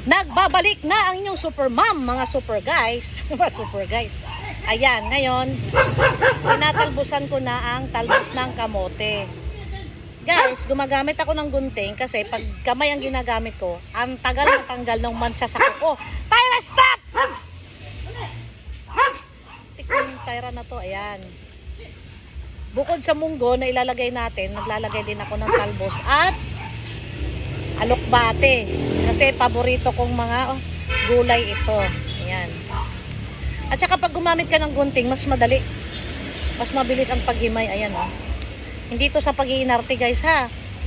Nagbabalik na ang inyong super mom, mga super guys. Super guys. Ayan, ngayon, tinatalbusan ko na ang talbos ng kamote. Guys, gumagamit ako ng gunting kasi pag kamay ang ginagamit ko, ang tagal matanggal ng mancha sa kuko. Tyra, stop! Tikman yung Tyra na to, ayan. Bukod sa munggo na ilalagay natin, naglalagay din ako ng talbos at alokbate. Kasi paborito kong mga gulay ito. Ayan. At saka pag gumamit ka ng gunting, mas madali. Mas mabilis ang paghimay. Ayan o. Hindi to sa pag-iinarte guys ha.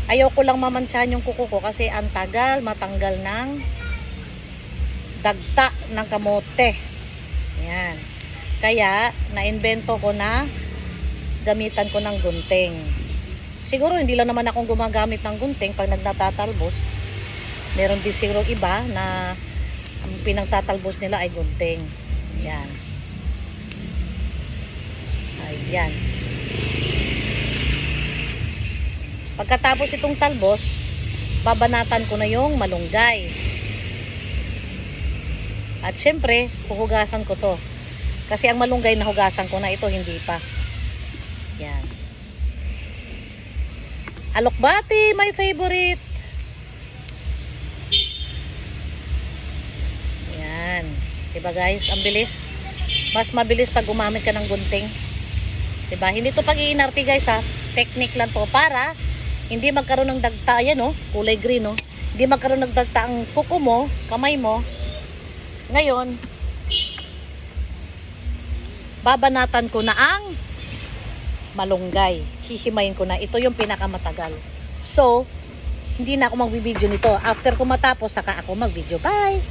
Ayaw ko lang mamantsahan yung kuko ko kasi ang tagal matanggal ng dagta ng kamote. Ayan. Kaya, na-invento ko na gamitan ko ng gunting. Siguro hindi lang naman akong gumagamit ng gunting pag nagtatatalbos. Meron din siguro iba na ang pinagtatalbos nila ay gunting. Ayan. Ayan. Pagkatapos itong talbos, babanatan ko na yung malunggay. At syempre, huhugasan ko to. Kasi ang malunggay nahugasan ko na, ito hindi pa. Yan. Alokbati, my favorite. Yan. Diba guys, ang bilis. Mas mabilis pag gumamit ka ng gunting. Diba? Hindi to pag-iinarte guys ha. Technique lang to para hindi magkaroon ng dagta. Ayan oh, kulay green oh. Hindi magkaroon ng dagta ang kuko mo, kamay mo. Ngayon, babanatan ko na ang malunggay. Hihimayin ko na. Ito yung pinakamatagal. So, hindi na ako mag-video nito. After ko matapos, saka ako mag-video. Bye!